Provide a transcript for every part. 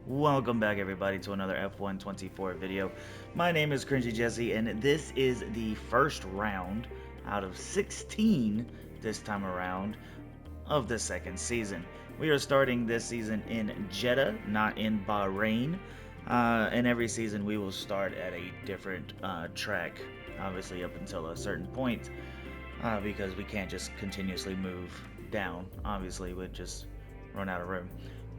Welcome back everybody to another F124 video. My name is CringeyJesse and this is the first round out of 16 this time around of the second season. We are starting this season in Jeddah, not in Bahrain. And every season we will start at a different track, obviously up until a certain point, because we can't just continuously move down. Obviously, we'd just run out of room.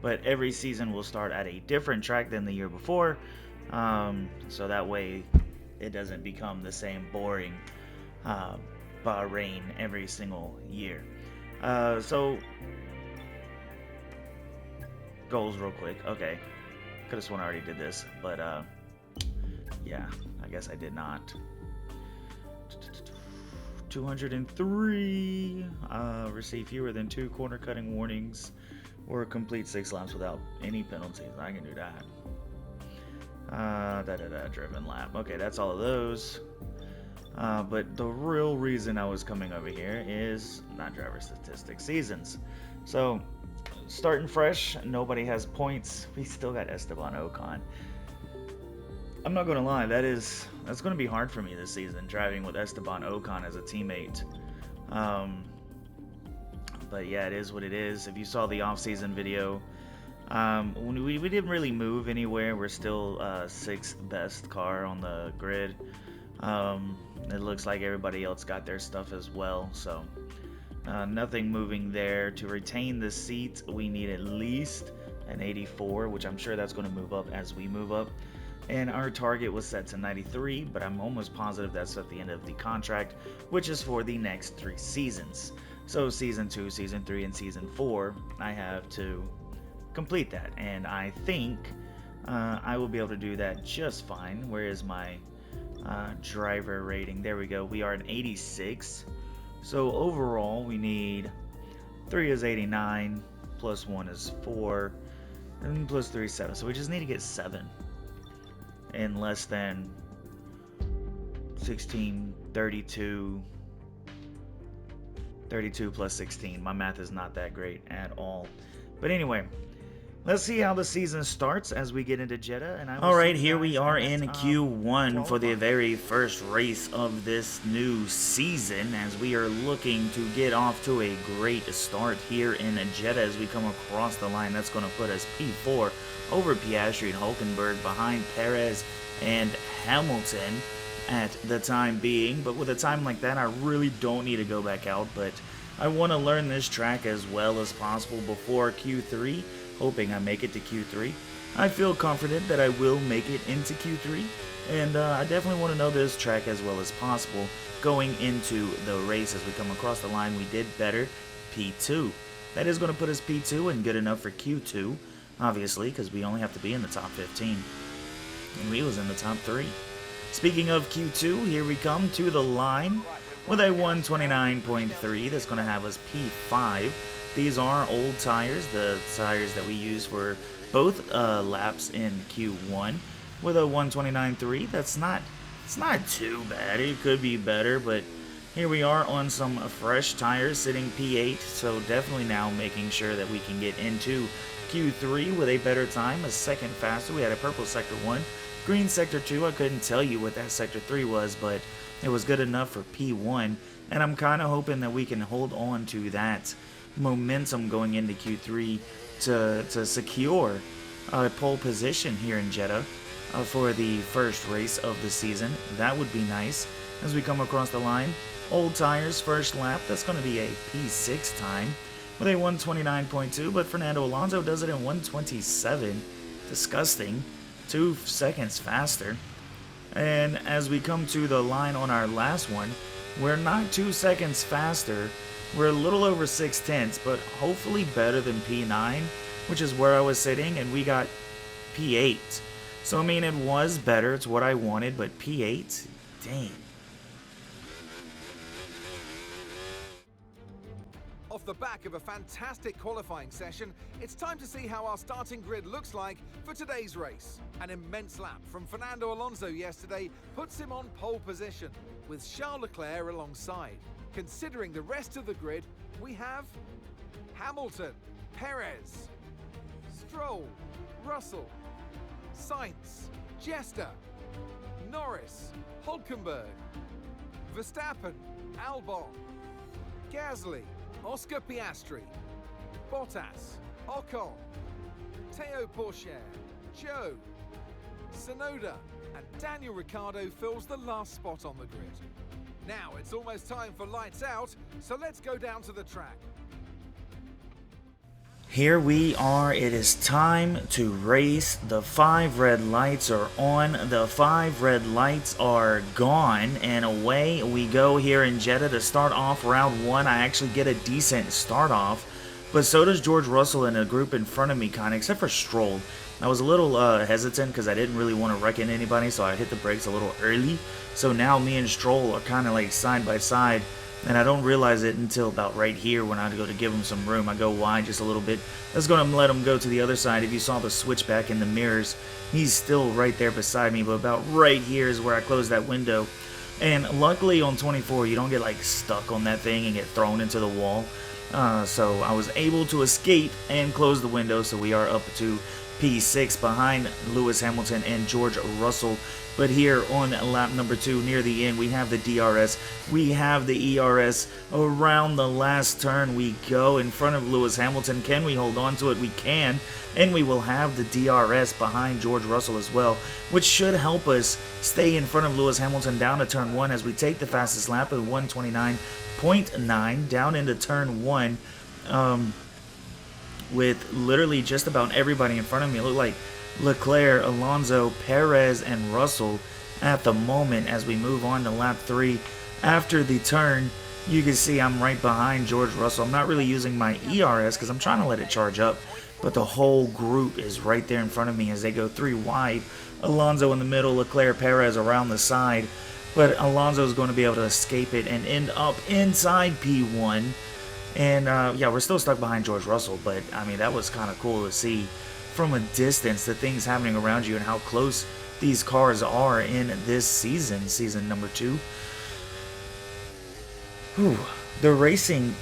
But every season will start at a different track than the year before, so that way it doesn't become the same boring Bahrain every single year. So goals real quick. Okay, could have sworn I already did this, but yeah, I guess I did not. 203, receive fewer than 2 corner cutting warnings, or complete 6 laps without any penalties. I can do that. Driven lap. Okay, that's all of those. But the real reason I was coming over here is not driver statistics seasons. So, starting fresh, nobody has points. We still got Esteban Ocon. I'm not gonna lie, that's gonna be hard for me this season, driving with Esteban Ocon as a teammate. But yeah, it is what it is. If you saw the off-season video, we didn't really move anywhere. We're still 6th best car on the grid. It looks like everybody else got their stuff as well, so nothing moving there. To retain the seat, we need at least an 84, which I'm sure that's going to move up as we move up. And our target was set to 93, but I'm almost positive that's at the end of the contract, which is for the next 3 seasons. So Season 2, Season 3, and Season 4, I have to complete that. And I think I will be able to do that just fine. Where is my driver rating? There we go. We are an 86. So overall, we need 3 is 89, plus 1 is 4, and plus 3 is 7. So we just need to get 7 in less than 16, 32 plus 16. My math is not that great at all. But anyway, let's see how the season starts as we get into Jeddah. And Alright, here we are in Q1 for the very first race of this new season, as we are looking to get off to a great start here in Jeddah as we come across the line. That's going to put us P4 over Piastri and Hulkenberg, behind Perez and Hamilton at the time being. But with a time like that, I really don't need to go back out, but I want to learn this track as well as possible before Q3, hoping I make it to Q3. I feel confident that I will make it into Q3, and I definitely want to know this track as well as possible going into the race. As we come across the line, we did better, P2. That is going to put us P2 and good enough for Q2, obviously, because we only have to be in the top 15, and we was in the top 3. Speaking of Q2, here we come to the line with a 129.3. That's going to have us P5. These are old tires, the tires that we use for both laps in Q1. With a 129.3, it's not too bad. It could be better, but here we are on some fresh tires, sitting P8. So definitely now making sure that we can get into Q3 with a better time, a second faster. We had a purple sector 1. Green sector 2, I couldn't tell you what that sector 3 was, but it was good enough for P1, and I'm kind of hoping that we can hold on to that momentum going into Q3 to secure a pole position here in Jeddah for the first race of the season. That would be nice as we come across the line. Old tires, first lap, that's going to be a P6 time with a 129.2, but Fernando Alonso does it in 127. Disgusting. 2 seconds faster. And as we come to the line on our last one, we're not 2 seconds faster. We're a little over 6/10, but hopefully better than P9, which is where I was sitting, and we got P8. So I mean, it was better. It's what I wanted, but P8, dang. Off the back of a fantastic qualifying session, it's time to see how our starting grid looks like for today's race. An immense lap from Fernando Alonso yesterday puts him on pole position, with Charles Leclerc alongside. Considering the rest of the grid, we have Hamilton, Perez, Stroll, Russell, Sainz, Jeddah, Norris, Hulkenberg, Verstappen, Albon, Gasly, Oscar Piastri, Bottas, Ocon, Teo Pourchaire, Joe, Tsunoda, and Daniel Ricciardo fills the last spot on the grid. Now it's almost time for lights out, so let's go down to the track. Here we are, it is time to race. The 5 red lights are on, the 5 red lights are gone, and away we go here in Jeddah to start off round 1. I actually get a decent start off, but so does George Russell in a group in front of me, kind of, except for Stroll. I was a little hesitant because I didn't really want to wreck into anybody, so I hit the brakes a little early. So now me and Stroll are kind of like side by side, and I don't realize it until about right here when I go to give him some room. I go wide just a little bit. That's going to let him go to the other side. If you saw the switchback in the mirrors, he's still right there beside me, but about right here is where I close that window. And luckily on 24, you don't get like stuck on that thing and get thrown into the wall. So I was able to escape and close the window, so we are up to P6 behind Lewis Hamilton and George Russell. But here on lap number 2, near the end, we have the DRS, we have the ERS. Around the last turn we go in front of Lewis Hamilton. Can we hold on to it? We can, and we will have the DRS behind George Russell as well, which should help us stay in front of Lewis Hamilton down to turn 1 as we take the fastest lap of 129.9 down into turn 1. With literally just about everybody in front of me. It looked like Leclerc, Alonso, Perez, and Russell at the moment as we move on to lap 3. After the turn, you can see I'm right behind George Russell. I'm not really using my ERS because I'm trying to let it charge up, but the whole group is right there in front of me as they go 3 wide. Alonso in the middle, Leclerc, Perez around the side, but Alonso is going to be able to escape it and end up inside P1. And yeah, we're still stuck behind George Russell, but I mean, that was kind of cool to see from a distance the things happening around you and how close these cars are in this season, season number 2. Whew. The racing,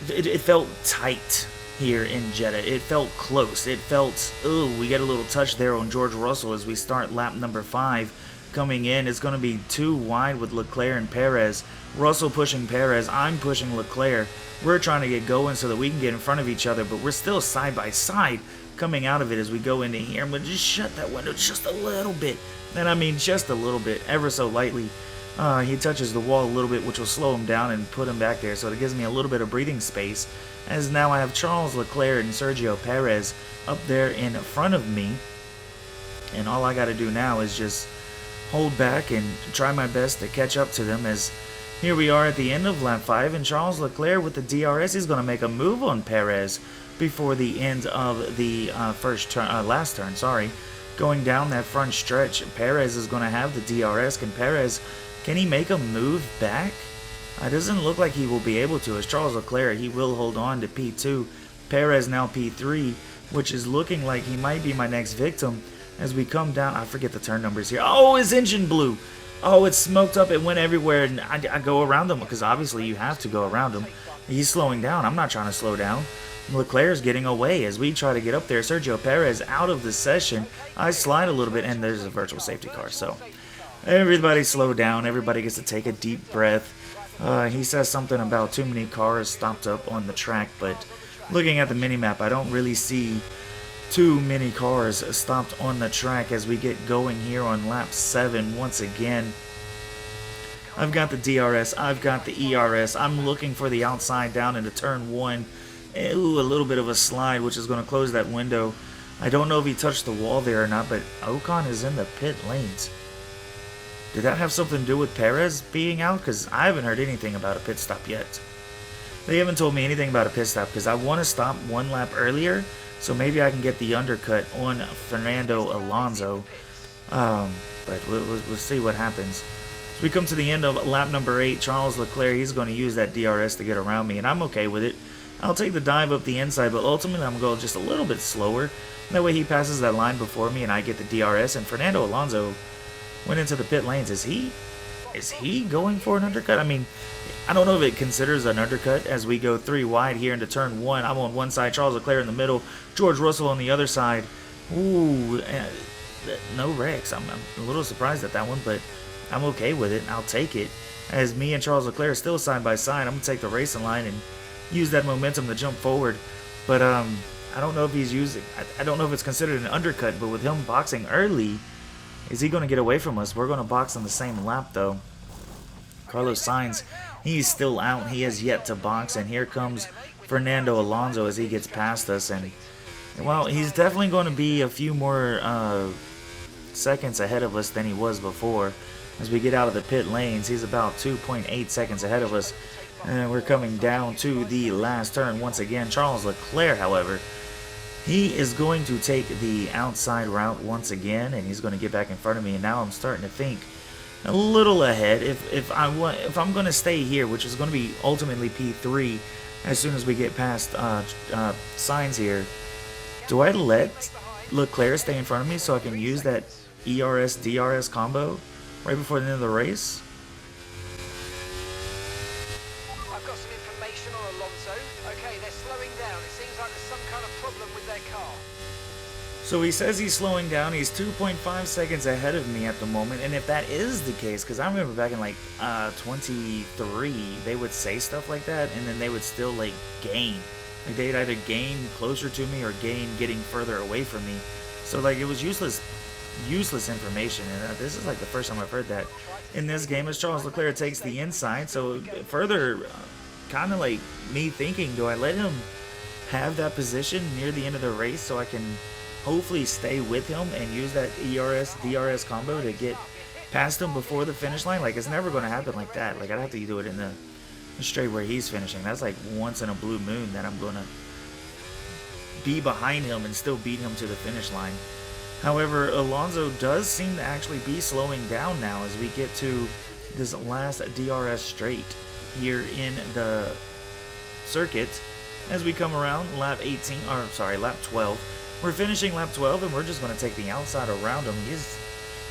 it felt tight here in Jeddah. It felt close. It felt, ooh, we get a little touch there on George Russell as we start lap number 5. Coming in, it's going to be 2 wide with Leclerc and Perez. Russell pushing Perez, I'm pushing Leclerc. We're trying to get going so that we can get in front of each other, but we're still side by side coming out of it as we go into here. I'm going to just shut that window just a little bit. And I mean just a little bit, ever so lightly. He touches the wall a little bit, which will slow him down and put him back there, so it gives me a little bit of breathing space. As now I have Charles Leclerc and Sergio Perez up there in front of me. And all I got to do now is just hold back and try my best to catch up to them, as here we are at the end of lap 5, and Charles Leclerc with the DRS is going to make a move on Perez before the end of the last turn, sorry. Going down that front stretch, Perez is going to have the DRS. Can he make a move back? It doesn't look like he will be able to. As Charles Leclerc, he will hold on to P2. Perez now P3, which is looking like he might be my next victim. As we come down, I forget the turn numbers here. Oh, his engine blew. Oh, it smoked up. It went everywhere, and I go around him because obviously you have to go around him. He's slowing down. I'm not trying to slow down. Leclerc's getting away as we try to get up there. Sergio Perez out of the session. I slide a little bit, and there's a virtual safety car. So everybody slow down. Everybody gets to take a deep breath. He says something about too many cars stopped up on the track, but looking at the minimap, I don't really see too many cars stopped on the track as we get going here on lap 7 once again. I've got the DRS, I've got the ERS, I'm looking for the outside down into turn 1. Ooh, a little bit of a slide, which is going to close that window. I don't know if he touched the wall there or not, but Ocon is in the pit lanes. Did that have something to do with Perez being out? Because I haven't heard anything about a pit stop yet. They haven't told me anything about a pit stop because I want to stop 1 lap earlier, so maybe I can get the undercut on Fernando Alonso. But we'll see what happens. As we come to the end of lap number 8, Charles Leclerc, he's going to use that DRS to get around me, and I'm okay with it. I'll take the dive up the inside, but ultimately I'm going just a little bit slower. That way he passes that line before me and I get the DRS, and Fernando Alonso went into the pit lanes. Is he is he going for an undercut? I mean, I don't know if it considers an undercut as we go 3 wide here into turn 1. I'm on one side, Charles Leclerc in the middle, George Russell on the other side. Ooh, no wrecks. I'm a little surprised at that one, but I'm okay with it. I'll take it. As me and Charles Leclerc are still side by side, I'm going to take the racing line and use that momentum to jump forward. But I don't know if he's using, I don't know if it's considered an undercut, but with him boxing early, is he going to get away from us? We're going to box on the same lap, though. Carlos Sainz, he's still out. He has yet to box, and here comes Fernando Alonso as he gets past us. And, well, he's definitely going to be a few more seconds ahead of us than he was before. As we get out of the pit lanes, he's about 2.8 seconds ahead of us. And we're coming down to the last turn once again. Charles Leclerc, however, he is going to take the outside route once again, and he's going to get back in front of me. And now I'm starting to think a little ahead. If I'm going to stay here, which is going to be ultimately P3, as soon as we get past Sainz here, do I let Leclerc stay in front of me so I can use that ERS-DRS combo right before the end of the race? I've got some information on Alonso. Okay, they're slowing down. It seems like there's some kind of problem with their car. So he says he's slowing down. He's 2.5 seconds ahead of me at the moment. And if that is the case, because I remember back in like 23, they would say stuff like that, and then they would still like gain. Like they'd either gain closer to me or gain getting further away from me. So like it was useless information, and this is like the first time I've heard that in this game. As Charles Leclerc takes the inside, so further kind of like me thinking, do I let him have that position near the end of the race so I can hopefully stay with him and use that ERS-DRS combo to get past him before the finish line? Like, it's never going to happen like that. Like, I'd have to do it in the straight where he's finishing. That's like once in a blue moon that I'm going to be behind him and still beat him to the finish line. However, Alonso does seem to actually be slowing down now as we get to this last DRS straight here in the circuit. As we come around lap 12. We're finishing lap 12, and we're just going to take the outside around him.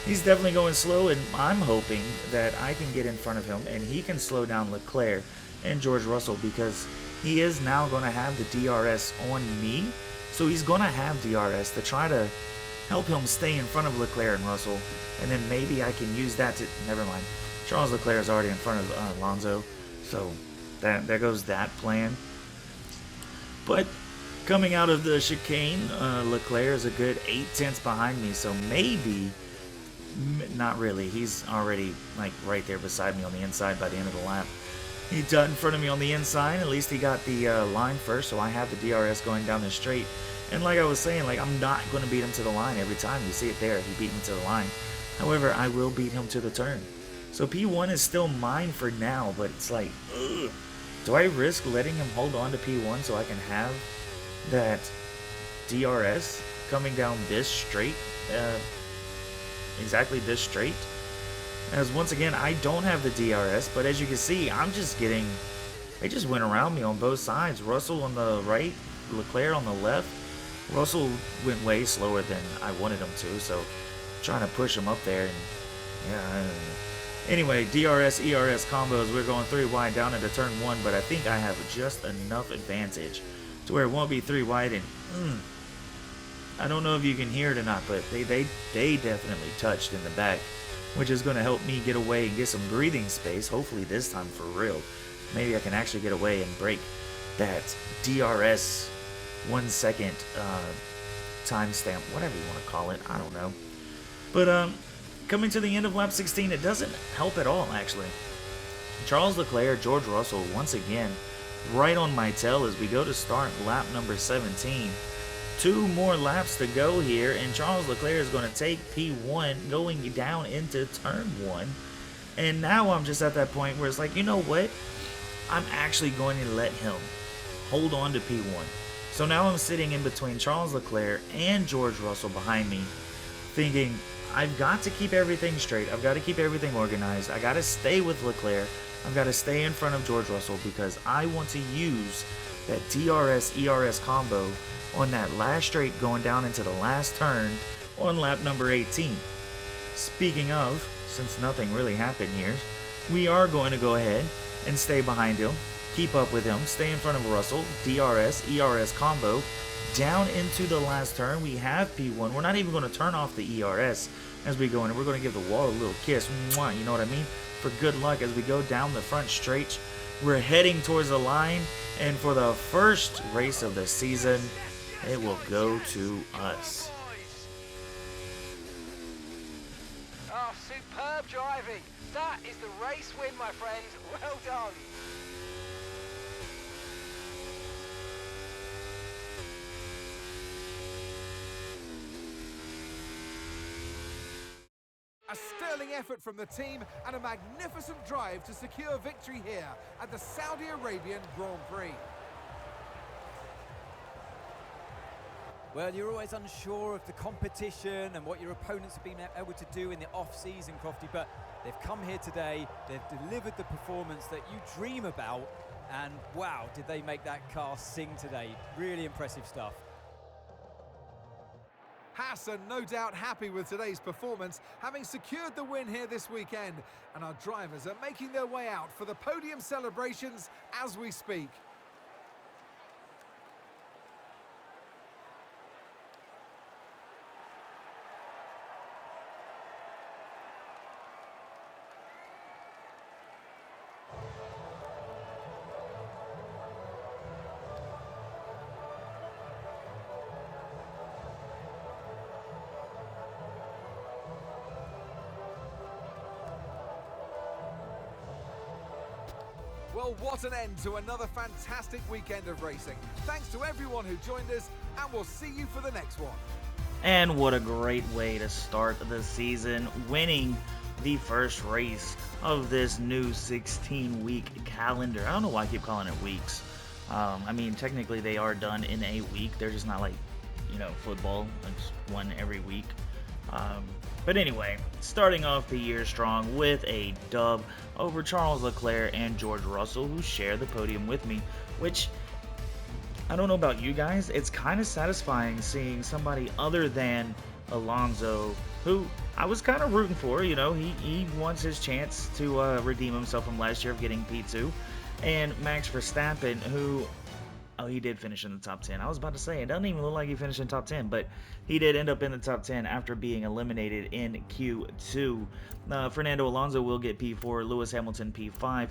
He's definitely going slow, and I'm hoping that I can get in front of him and he can slow down Leclerc and George Russell, because he is now going to have the DRS on me. So he's going to have DRS to try to help him stay in front of Leclerc and Russell, and then maybe I can use that to... Never mind. Charles Leclerc is already in front of Alonso, so there goes that plan. But coming out of the chicane, Leclerc is a good 0.8 behind me, so maybe... Not really. He's already like right there beside me on the inside by the end of the lap. He got in front of me on the inside. At least he got the line first, so I have the DRS going down the straight. And like I was saying, like I'm not going to beat him to the line every time. You see it there. He beat me to the line. However, I will beat him to the turn. So P1 is still mine for now, but it's like, ugh. Do I risk letting him hold on to P1 so I can have that DRS coming down this straight? Exactly this straight? As once again, I don't have the DRS, but as you can see, I'm just getting... They just went around me on both sides. Russell on the right, Leclerc on the left. Russell went way slower than I wanted him to, so I'm trying to push him up there. And yeah. Anyway, DRS, ERS combos. We're going 3 wide down into turn 1, but I think I have just enough advantage to where it won't be 3 wide. And I don't know if you can hear it or not, but they definitely touched in the back, which is going to help me get away and get some breathing space. Hopefully this time for real. Maybe I can actually get away and break that DRS 1 second timestamp, whatever you want to call it. I don't know. But coming to the end of lap 16, it doesn't help at all, actually. Charles Leclerc, George Russell, once again, right on my tail as we go to start lap number 17. 2 more laps to go here, and Charles Leclerc is going to take P1 going down into turn 1. And now I'm just at that point where it's like, you know what? I'm actually going to let him hold on to P1. So now I'm sitting in between Charles Leclerc and George Russell behind me, thinking, I've got to keep everything straight. I've got to keep everything organized. I got to stay with Leclerc. I've got to stay in front of George Russell because I want to use that DRS-ERS combo on that last straight going down into the last turn on lap number 18. Speaking of since nothing really happened here, we are going to go ahead and stay behind him, keep up with him, stay in front of Russell, DRS, ERS combo, down into the last turn. We have P1. We're not even going to turn off the ERS as we go in. We're going to give the wall a little kiss, mwah, you know what I mean, for good luck as we go down the front straight. We're heading towards the line, and for the first race of the season, it will go to us. Oh, superb driving. That is the race win, my friend. Well done. A sterling effort from the team and a magnificent drive to secure victory here at the Saudi Arabian Grand Prix. Well, you're always unsure of the competition and what your opponents have been able to do in the off-season, Crofty, but they've come here today, they've delivered the performance that you dream about, and wow, did they make that car sing today. Really impressive stuff. Haas are no doubt happy with today's performance, having secured the win here this weekend, and our drivers are making their way out for the podium celebrations as we speak. Well, what an end to another fantastic weekend of racing. Thanks to everyone who joined us, and we'll see you for the next one. And what a great way to start the season, winning the first race of this new 16-week calendar. I don't know why I keep calling it weeks. I mean, technically they are done in a week. They're just not like, you know, football. It's one every week. But anyway, starting off the year strong with a dub over Charles Leclerc and George Russell, who share the podium with me, which, I don't know about you guys, it's kind of satisfying seeing somebody other than Alonso, who I was kind of rooting for. You know, he wants his chance to redeem himself from last year of getting P2, and Max Verstappen, who, oh, he did finish in the top 10. I was about to say, it doesn't even look like he finished in top 10, but he did end up in the top 10 after being eliminated in Q2. Fernando Alonso will get P4, Lewis Hamilton P5,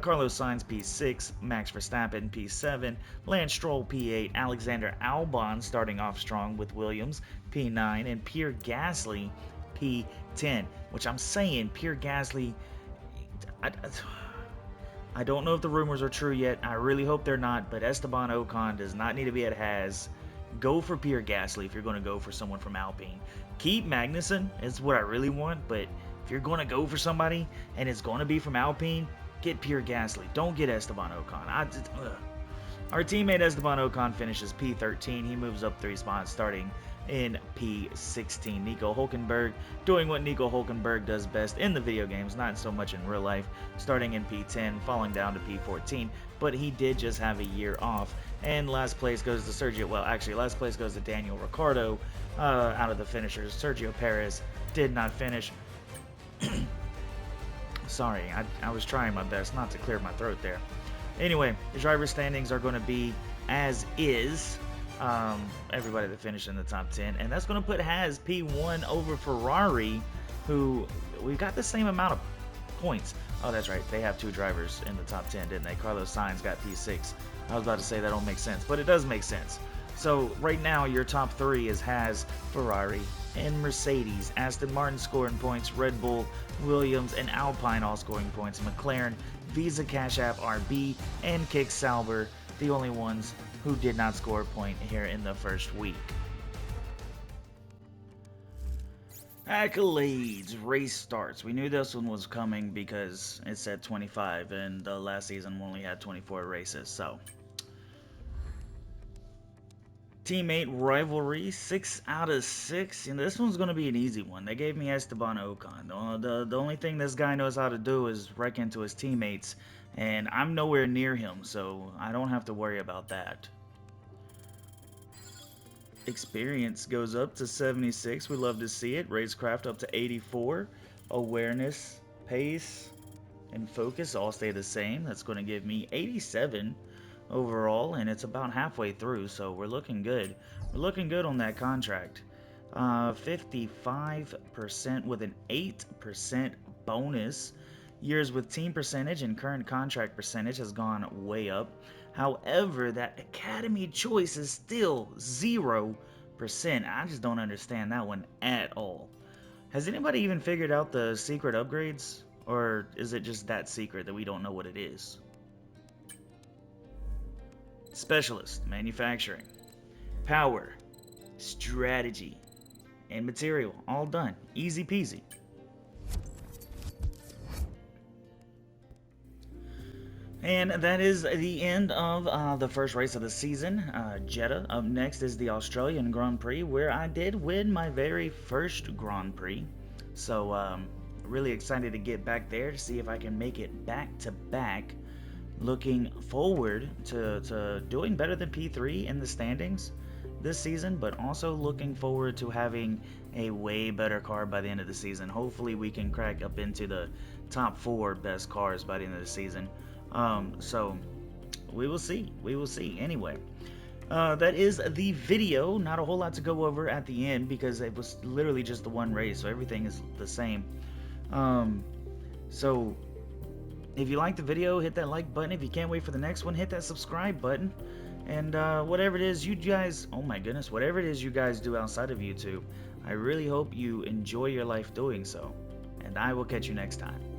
Carlos Sainz P6, Max Verstappen P7, Lance Stroll P8, Alexander Albon starting off strong with Williams P9, and Pierre Gasly P10, which I'm saying Pierre Gasly, I don't know if the rumors are true yet. I really hope they're not, but Esteban Ocon does not need to be at Haas. Go for Pierre Gasly if you're going to go for someone from Alpine. Keep Magnussen is what I really want, but if you're going to go for somebody and it's going to be from Alpine, get Pierre Gasly. Don't get Esteban Ocon. Our teammate Esteban Ocon finishes P13. He moves up 3 spots, starting in P16. Nico Hülkenberg doing what Nico Hülkenberg does best in the video games, not so much in real life, starting in P10, falling down to P14, but he did just have a year off. And last place goes to Sergio, well, actually last place goes to Daniel Ricciardo out of the finishers. Sergio Perez did not finish. Sorry, I was trying my best not to clear my throat there. Anyway, the driver standings are going to be as is. Everybody that finished in the top 10, and that's going to put Haas P1 over Ferrari, who we've got the same amount of points. Oh, that's right, they have 2 drivers in the top 10, didn't they? Carlos Sainz got P6. I was about to say that don't make sense, but it does make sense. So right now your top 3 is Haas, Ferrari, and Mercedes. Aston Martin scoring points, Red Bull, Williams, and Alpine all scoring points. McLaren, Visa Cash App, RB, and Kick Sauber, the only ones who did not score a point here in the first week. Accolades, race starts. We knew this one was coming because it said 25 and the last season we only had 24 races. So teammate rivalry, 6 out of 6, and this one's going to be an easy one. They gave me Esteban Ocon. The only thing this guy knows how to do is wreck into his teammates, and I'm nowhere near him, so I don't have to worry about that. Experience goes up to 76. We love to see it. Racecraft up to 84. awareness, pace, and focus all stay the same. That's going to give me 87 overall, and it's about halfway through, so we're looking good. We're looking good on that contract. 55% with an 8% bonus. Years with team percentage and current contract percentage has gone way up. However, that academy choice is still 0%. I just don't understand that one at all. Has anybody even figured out the secret upgrades? Or is it just that secret that we don't know what it is? Specialist, manufacturing, power, strategy, and material. All done. Easy peasy. And that is the end of the first race of the season, Jeddah. Up next is the Australian Grand Prix, where I did win my very first Grand Prix. So, really excited to get back there to see if I can make it back to back. Looking forward to doing better than P3 in the standings this season, but also looking forward to having a way better car by the end of the season. Hopefully we can crack up into the top 4 best cars by the end of the season. So we will see. Anyway, that is the video. Not a whole lot to go over at the end because it was literally just the one race, so everything is the same. So if you like the video, hit that like button. If you can't wait for the next one, hit that subscribe button. And whatever it is you guys, oh my goodness, whatever it is you guys do outside of YouTube, I really hope you enjoy your life doing so. And I will catch you next time.